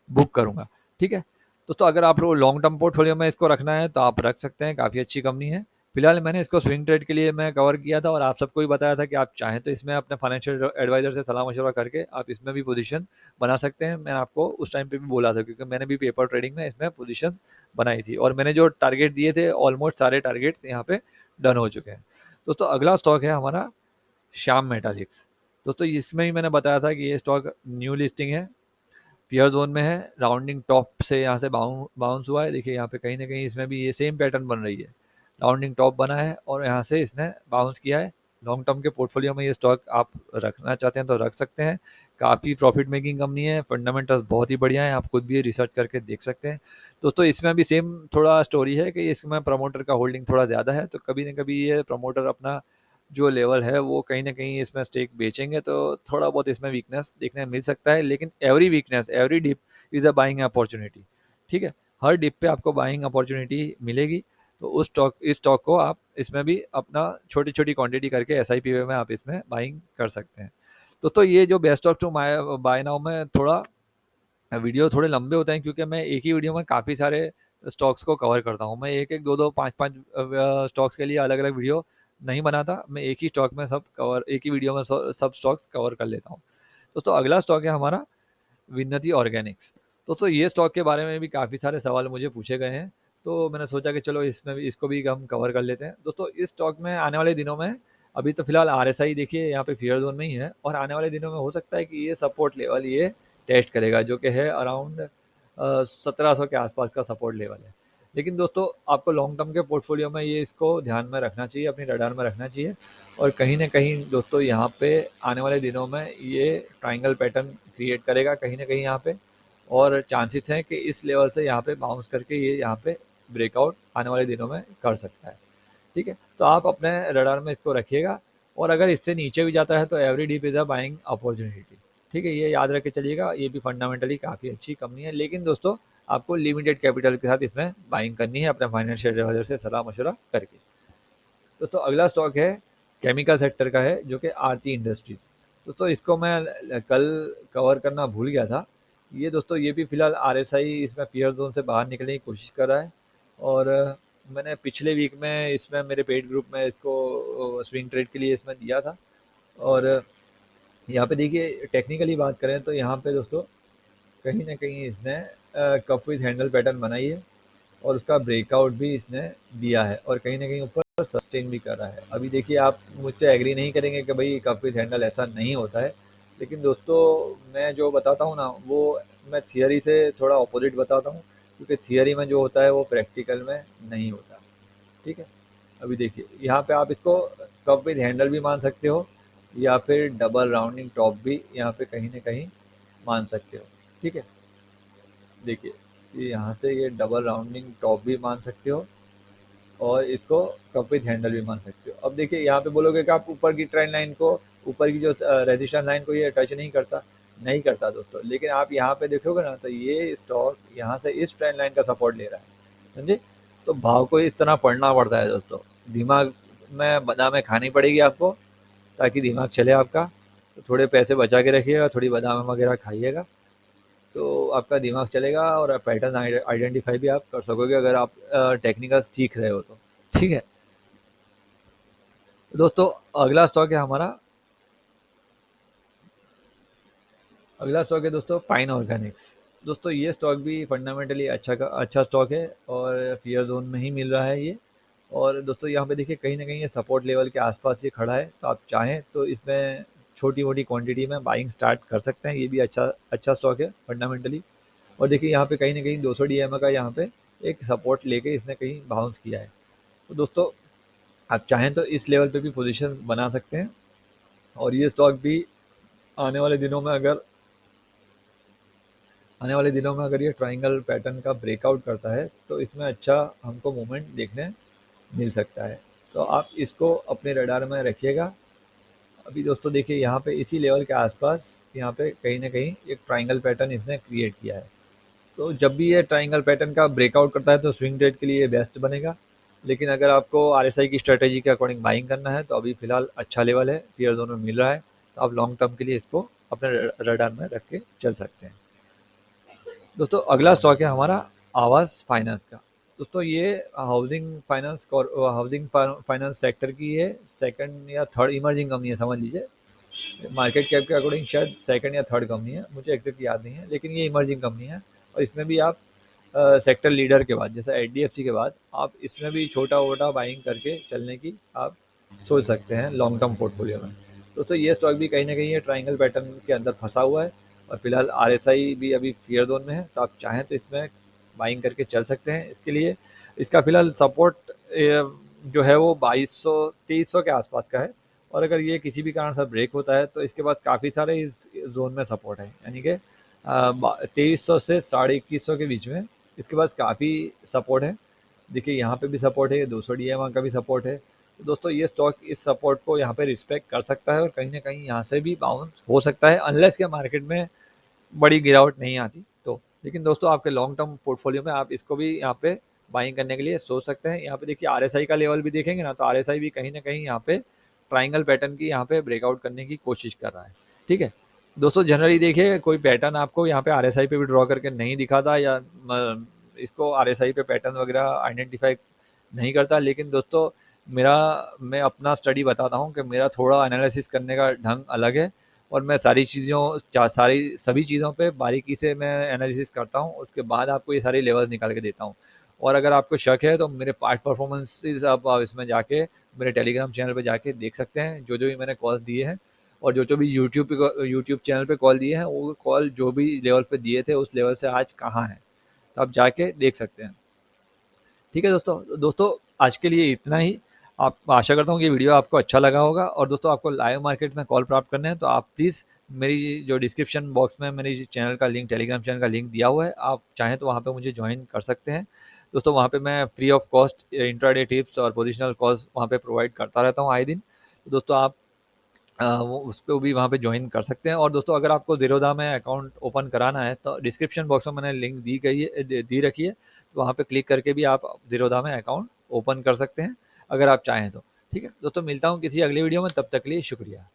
बुक करूँगा। ठीक है दोस्तों, अगर आप लॉन्ग टर्म पोर्टफोलियो में इसको रखना है तो आप रख सकते हैं, काफ़ी अच्छी कंपनी है। फिलहाल मैंने इसको स्विंग ट्रेड के लिए मैं कवर किया था और आप सबको भी बताया था कि आप चाहें तो इसमें अपने फाइनेंशियल एडवाइजर से सलाह मशवरा करके आप इसमें भी पोजीशन बना सकते हैं। मैंने आपको उस टाइम पे भी बोला था क्योंकि मैंने भी पेपर ट्रेडिंग में इसमें पोजीशन बनाई थी और मैंने जो टारगेट दिए थे ऑलमोस्ट सारे टारगेट्स यहाँ पे डन हो चुके हैं। दोस्तों अगला स्टॉक है हमारा श्याम मेटालिक्स। दोस्तों इसमें भी मैंने बताया था कि ये स्टॉक न्यू लिस्टिंग है, पियर जोन में है, राउंडिंग टॉप से यहाँ से बाउंस हुआ है। देखिए यहाँ पे कहीं ना कहीं इसमें भी ये सेम पैटर्न बन रही है, राउंडिंग टॉप बना है और यहाँ से इसने बाउंस किया है। लॉन्ग टर्म के पोर्टफोलियो में ये स्टॉक आप रखना चाहते हैं तो रख सकते हैं। काफ़ी प्रॉफिट मेकिंग कंपनी है, फंडामेंटल्स बहुत ही बढ़िया है, आप खुद भी रिसर्च करके देख सकते हैं। दोस्तों इसमें भी सेम थोड़ा स्टोरी है कि इसमें प्रमोटर का होल्डिंग थोड़ा ज़्यादा है, तो कभी ना कभी ये प्रमोटर अपना जो लेवल है वो कहीं ना कहीं इसमें स्टेक बेचेंगे तो थोड़ा बहुत इसमें वीकनेस देखने मिल सकता है, लेकिन every weakness every dip is a buying opportunity. ठीक है, हर डिप पे आपको बाइंग अपॉर्चुनिटी मिलेगी। तो इस स्टॉक को आप इसमें भी अपना छोटी छोटी क्वांटिटी करके एसआईपी में आप इसमें बाइंग कर सकते हैं। दोस्तों ये जो best stock to buy now में थोड़ा वीडियो थोड़े लंबे होते हैं क्योंकि मैं एक ही वीडियो में काफ़ी सारे स्टॉक्स को कवर करता हूँ। मैं एक एक दो दो पाँच पाँच स्टॉक्स के लिए अलग अलग वीडियो नहीं बनाता, मैं एक ही स्टॉक में सब कवर एक ही वीडियो में सब स्टॉक्स कवर कर लेता हूँ। दोस्तों अगला स्टॉक है हमारा विन्नति ऑर्गेनिक्स। दोस्तों ये स्टॉक के बारे में भी काफ़ी सारे सवाल मुझे पूछे गए हैं, तो मैंने सोचा कि चलो इसमें भी इसको भी हम कवर कर लेते हैं। दोस्तों इस स्टॉक में आने वाले दिनों में अभी तो फिलहाल आरएसआई देखिए यहाँ पे फियर जोन में ही है और आने वाले दिनों में हो सकता है कि ये सपोर्ट लेवल ये टेस्ट करेगा जो कि है अराउंड 1700 के आसपास का सपोर्ट लेवल है। लेकिन दोस्तों आपको लॉन्ग टर्म के पोर्टफोलियो में ये इसको ध्यान में रखना चाहिए, अपनी रडार में रखना चाहिए और कहीं ना कहीं दोस्तों यहाँ पे आने वाले दिनों में ये ट्राइंगल पैटर्न क्रिएट करेगा कहीं ना कहीं यहाँ पे, और चांसेस हैं कि इस लेवल से यहाँ पे बाउंस करके ये यहाँ पे ब्रेकआउट आने वाले दिनों में कर सकता है। ठीक है, तो आप अपने रडार में इसको रखिएगा और अगर इससे नीचे भी जाता है तो every deep is a buying opportunity. ठीक है, ये याद रख के चलिएगा, ये भी फंडामेंटली काफ़ी अच्छी कंपनी है, लेकिन दोस्तों आपको लिमिटेड कैपिटल के साथ इसमें बाइंग करनी है अपने फाइनेंशियल एडवाइजर से सलाह मशवरा करके। दोस्तों अगला स्टॉक है केमिकल सेक्टर का है जो कि आरती इंडस्ट्रीज। दोस्तों इसको मैं कल कवर करना भूल गया था। ये दोस्तों ये भी फिलहाल आरएसआई इसमें पियर जोन से बाहर निकलने की कोशिश कर रहा है और मैंने पिछले वीक में इसमें मेरे पेड ग्रुप में इसको स्विंग ट्रेड के लिए इसमें दिया था और यहाँ पे देखिए टेक्निकली बात करें तो यहाँ पे दोस्तों कहीं ना कहीं इसने कप विद हैंडल पैटर्न बनाई है और उसका ब्रेकआउट भी इसने दिया है और कहीं ना कहीं ऊपर सस्टेन भी कर रहा है। अभी देखिए आप मुझसे एग्री नहीं करेंगे कि भाई कप विद हैंडल ऐसा नहीं होता है, लेकिन दोस्तों मैं जो बताता हूँ ना वो मैं थियरी से थोड़ा अपोजिट बताता हूँ क्योंकि थियरी में जो होता है वो प्रैक्टिकल में नहीं होता। ठीक है, अभी देखिए यहाँ पे आप इसको कप विद हैंडल भी मान सकते हो या फिर डबल राउंडिंग टॉप भी यहाँ पे कहीं ना कहीं मान सकते हो। ठीक है, देखिए ये यहाँ से ये डबल राउंडिंग टॉप भी मान सकते हो और इसको कप विद हैंडल भी मान सकते हो। अब देखिए यहाँ पे बोलोगे कि आप ऊपर की ट्रेंड लाइन को, ऊपर की जो रेजिस्टेंस लाइन को ये टच नहीं करता, नहीं करता दोस्तों, लेकिन आप यहाँ पे देखोगे ना तो ये स्टॉक यहाँ से इस ट्रेंड लाइन का सपोर्ट ले रहा है, समझे। तो भाव को इस तरह पढ़ना पड़ता है दोस्तों, दिमाग में बादामें खानी पड़ेगी आपको ताकि दिमाग चले आपका। तो थोड़े पैसे बचा के रखिएगा, थोड़ी बादाम वगैरह खाइएगा तो आपका दिमाग चलेगा और पैटर्न आइडेंटिफाई भी आप कर सकोगे अगर आप टेक्निकल सीख रहे हो तो। ठीक है दोस्तों अगला स्टॉक है हमारा, अगला स्टॉक है दोस्तों पाइन ऑर्गेनिक्स। दोस्तों ये स्टॉक भी फंडामेंटली अच्छा स्टॉक है और फियर जोन में ही मिल रहा है ये। और दोस्तों यहाँ पे देखिए कहीं ना कहीं ये सपोर्ट लेवल के आसपास ये खड़ा है, तो आप चाहें तो इसमें छोटी मोटी क्वांटिटी में बाइंग स्टार्ट कर सकते हैं। ये भी अच्छा अच्छा स्टॉक है फंडामेंटली। और देखिए यहाँ पे कहीं ना कहीं 200 DMA का यहाँ पे एक सपोर्ट लेके इसने कहीं बाउंस किया है। तो दोस्तों आप चाहें तो इस लेवल पे भी पोजीशन बना सकते हैं। और ये स्टॉक भी आने वाले दिनों में अगर आने वाले दिनों में अगर ये ट्रायंगल पैटर्न का ब्रेकआउट करता है तो इसमें अच्छा हमको मूवमेंट देखने मिल सकता है। तो आप इसको अपने रडार में रखिएगा। अभी दोस्तों देखिए यहाँ पे इसी लेवल के आसपास यहाँ पे कहीं ना कहीं एक ट्रायंगल पैटर्न इसने क्रिएट किया है। तो जब भी ये ट्रायंगल पैटर्न का ब्रेकआउट करता है तो स्विंग ट्रेड के लिए ये बेस्ट बनेगा। लेकिन अगर आपको RSI की स्ट्रेटेजी के अकॉर्डिंग बाइंग करना है तो अभी फिलहाल अच्छा लेवल है, फियर जोन में मिल रहा है, तो आप लॉन्ग टर्म के लिए इसको अपने रडार में रख के चल सकते हैं। दोस्तों अगला स्टॉक है हमारा आवास फाइनेंस का। दोस्तों ये हाउसिंग फाइनेंस सेक्टर की है सेकंड या थर्ड इमर्जिंग कंपनी है समझ लीजिए। मार्केट कैप के अकॉर्डिंग शायद सेकंड या थर्ड कंपनी है, मुझे एग्जैक्ट याद नहीं है, लेकिन ये इमर्जिंग कंपनी है। और इसमें भी आप सेक्टर लीडर के बाद जैसे HDFC के बाद आप इसमें भी छोटा वोटा बाइंग करके चलने की आप सोच सकते हैं लॉन्ग टर्म पोर्टफोलियो में। दोस्तों ये स्टॉक भी कहीं ना कहीं ये ट्रायंगल पैटर्न के अंदर फंसा हुआ है और फिलहाल RSI भी अभी फियर जोन में है, तो आप चाहें तो इसमें बाइंग करके चल सकते हैं। इसके लिए इसका फिलहाल सपोर्ट जो है वो 2200-2300 के आसपास का है। और अगर ये किसी भी कारण से ब्रेक होता है तो इसके बाद काफ़ी सारे इस जोन में सपोर्ट है, यानी कि 2300 से 2150 के बीच में इसके पास काफ़ी सपोर्ट है। देखिए यहाँ पे भी सपोर्ट है, 200 DMA का भी सपोर्ट है। तो दोस्तों ये स्टॉक इस सपोर्ट को यहाँ पे रिस्पेक्ट कर सकता है और कहीं ना कहीं यहाँ से भी बाउंस हो सकता है, अनलेस के मार्केट में बड़ी गिरावट नहीं आती तो। लेकिन दोस्तों आपके लॉन्ग टर्म पोर्टफोलियो में आप इसको भी यहाँ पे बाइंग करने के लिए सोच सकते हैं। यहाँ पे देखिए RSI का लेवल भी देखेंगे ना, तो RSI भी कहीं ना कहीं यहाँ पे ट्राइंगल पैटर्न की यहाँ पे ब्रेकआउट करने की कोशिश कर रहा है। ठीक है दोस्तों, जनरली देखिए कोई पैटर्न आपको यहाँ पे RSI पे भी ड्रॉ करके नहीं दिखाता या इसको RSI पे पैटर्न वगैरह आइडेंटिफाई नहीं करता। लेकिन दोस्तों मेरा मैं अपना स्टडी बताता हूँ कि मेरा थोड़ा एनालिसिस करने का ढंग अलग है और मैं सारी सभी चीज़ों पे बारीकी से मैं एनालिसिस करता हूँ, उसके बाद आपको ये सारी लेवल्स निकाल के देता हूँ। और अगर आपको शक है तो मेरे पास्ट परफॉर्मेंसेस आप इसमें जाके मेरे टेलीग्राम चैनल पे जाके देख सकते हैं, जो जो भी मैंने कॉल्स दिए हैं और जो जो भी यूट्यूब चैनल पे कॉल दिए हैं, वो कॉल जो भी लेवल पे दिए थे उस लेवल से आज कहाँ हैं, तो आप जाके देख सकते हैं। ठीक है दोस्तों, आज के लिए इतना ही। आप आशा करता हूँ कि वीडियो आपको अच्छा लगा होगा। और दोस्तों आपको लाइव मार्केट में कॉल प्राप्त करने हैं तो आप प्लीज़ मेरी जो डिस्क्रिप्शन बॉक्स में मेरी चैनल का लिंक, टेलीग्राम चैनल का लिंक दिया हुआ है, आप चाहें तो वहाँ पे मुझे ज्वाइन कर सकते हैं। दोस्तों वहाँ पे मैं free of cost intraday tips और पोजिशनल कॉल्स वहाँ पे प्रोवाइड करता रहता हूँ आए दिन। तो दोस्तों आप वो उसको भी वहाँ पे ज्वाइन कर सकते हैं। और दोस्तों अगर आपको ज़ीरोधा में अकाउंट ओपन कराना है तो डिस्क्रिप्शन बॉक्स में मैंने लिंक दी रखी है, तो वहाँ पे क्लिक करके भी आप ज़ीरोधा में अकाउंट ओपन कर सकते हैं अगर आप चाहें तो। ठीक है दोस्तों, मिलता हूँ किसी अगले वीडियो में, तब तक के लिए शुक्रिया।